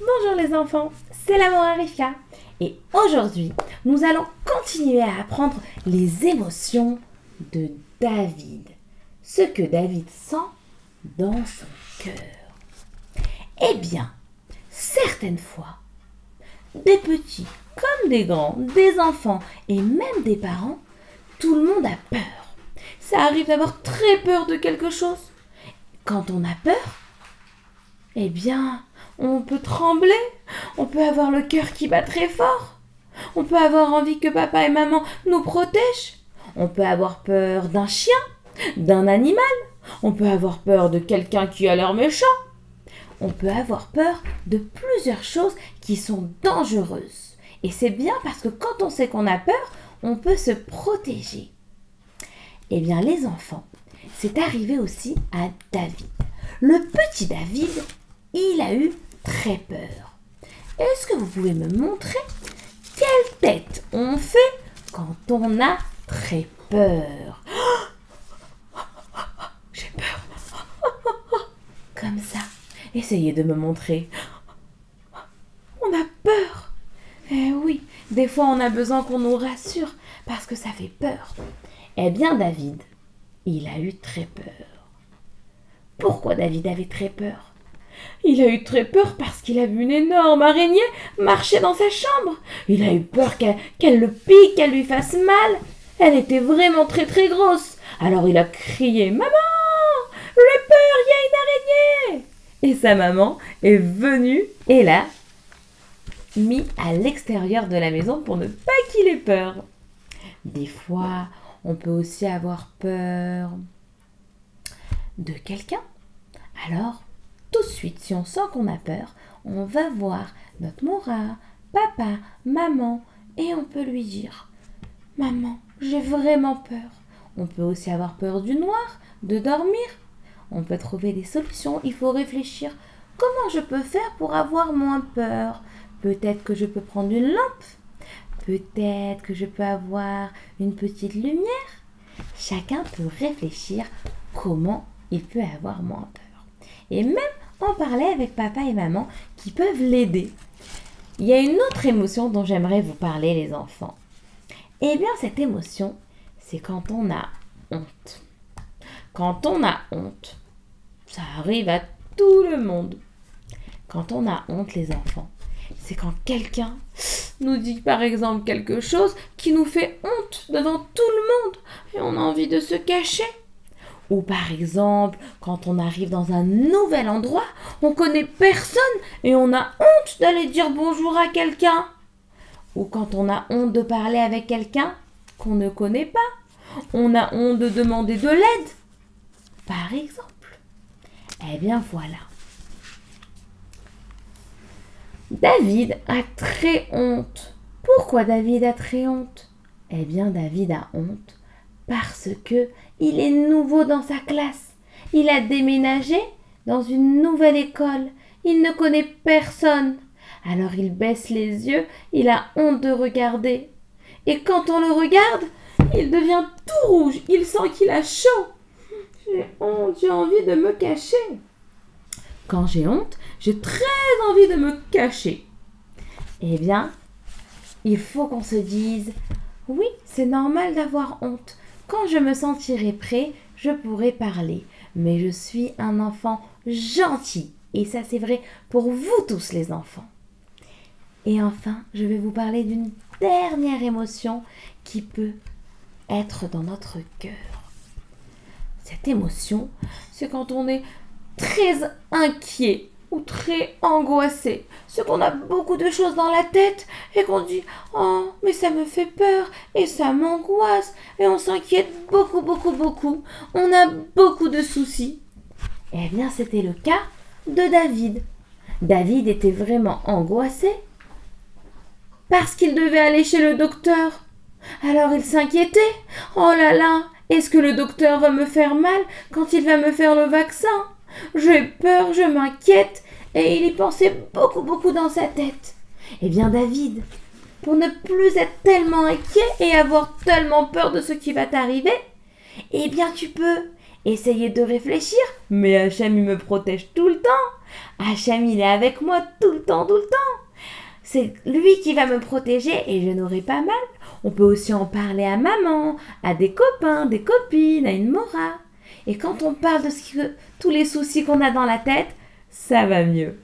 Bonjour les enfants, c'est la Morarica et aujourd'hui nous allons continuer à apprendre les émotions de David, ce que David sent dans son cœur. Eh bien, certaines fois, des petits comme des grands, des enfants et même des parents, tout le monde a peur. Ça arrive d'avoir très peur de quelque chose. Quand on a peur, eh bien, on peut trembler, on peut avoir le cœur qui bat très fort, on peut avoir envie que papa et maman nous protègent, on peut avoir peur d'un chien, d'un animal, on peut avoir peur de quelqu'un qui a l'air méchant, on peut avoir peur de plusieurs choses qui sont dangereuses. Et c'est bien parce que quand on sait qu'on a peur, on peut se protéger. Eh bien les enfants, c'est arrivé aussi à David. Le petit David, il a eu très peur. Est-ce que vous pouvez me montrer quelle tête on fait quand on a très peur? J'ai peur. Comme ça. Essayez de me montrer. On a peur. Eh oui, des fois on a besoin qu'on nous rassure parce que ça fait peur. Eh bien David, il a eu très peur. Pourquoi David avait très peur? Il a eu très peur parce qu'il a vu une énorme araignée marcher dans sa chambre. Il a eu peur qu'elle le pique, qu'elle lui fasse mal. Elle était vraiment très très grosse. Alors il a crié « Maman, j'ai peur, il y a une araignée !» Et sa maman est venue et l'a mis à l'extérieur de la maison pour ne pas qu'il ait peur. Des fois, on peut aussi avoir peur de quelqu'un. Alors, tout de suite, si on sent qu'on a peur, on va voir notre Mora, papa, maman, et on peut lui dire « Maman, j'ai vraiment peur ». On peut aussi avoir peur du noir, de dormir. On peut trouver des solutions, il faut réfléchir. Comment je peux faire pour avoir moins peur? Peut-être que je peux prendre une lampe. Peut-être que je peux avoir une petite lumière. Chacun peut réfléchir comment il peut avoir moins peur. Et même en parler avec papa et maman qui peuvent l'aider. Il y a une autre émotion dont j'aimerais vous parler les enfants. Eh bien cette émotion, c'est quand on a honte. Quand on a honte, ça arrive à tout le monde. Quand on a honte les enfants, c'est quand quelqu'un nous dit par exemple quelque chose qui nous fait honte devant tout le monde et on a envie de se cacher. Ou par exemple, quand on arrive dans un nouvel endroit, on connaît personne et on a honte d'aller dire bonjour à quelqu'un. Ou quand on a honte de parler avec quelqu'un qu'on ne connaît pas. On a honte de demander de l'aide, par exemple. Eh bien voilà. David a très honte. Pourquoi David a très honte? Eh bien David a honte parce que il est nouveau dans sa classe. Il a déménagé dans une nouvelle école. Il ne connaît personne. Alors il baisse les yeux, il a honte de regarder. Et quand on le regarde, il devient tout rouge. Il sent qu'il a chaud. J'ai honte, j'ai envie de me cacher. Quand j'ai honte, j'ai très envie de me cacher. Eh bien, il faut qu'on se dise, oui, c'est normal d'avoir honte. Quand je me sentirai prêt, je pourrai parler. Mais je suis un enfant gentil. Et ça, c'est vrai pour vous tous les enfants. Et enfin, je vais vous parler d'une dernière émotion qui peut être dans notre cœur. Cette émotion, c'est quand on est très inquiet ou très angoissé. C'est qu'on a beaucoup de choses dans la tête et qu'on dit « Oh, mais ça me fait peur et ça m'angoisse. » Et on s'inquiète beaucoup. On a beaucoup de soucis. Eh bien, c'était le cas de David. David était vraiment angoissé parce qu'il devait aller chez le docteur. Alors il s'inquiétait. « Oh là là, est-ce que le docteur va me faire mal quand il va me faire le vaccin ? J'ai peur, je m'inquiète. » Et il y pensait beaucoup dans sa tête. Eh bien David, pour ne plus être tellement inquiet et avoir tellement peur de ce qui va t'arriver, eh bien tu peux Essayez de réfléchir, mais Hachem il me protège tout le temps. Hachem il est avec moi tout le temps, tout le temps. C'est lui qui va me protéger et je n'aurai pas mal. On peut aussi en parler à maman, à des copains, des copines, à une mora. Et quand on parle de tous les soucis qu'on a dans la tête, ça va mieux.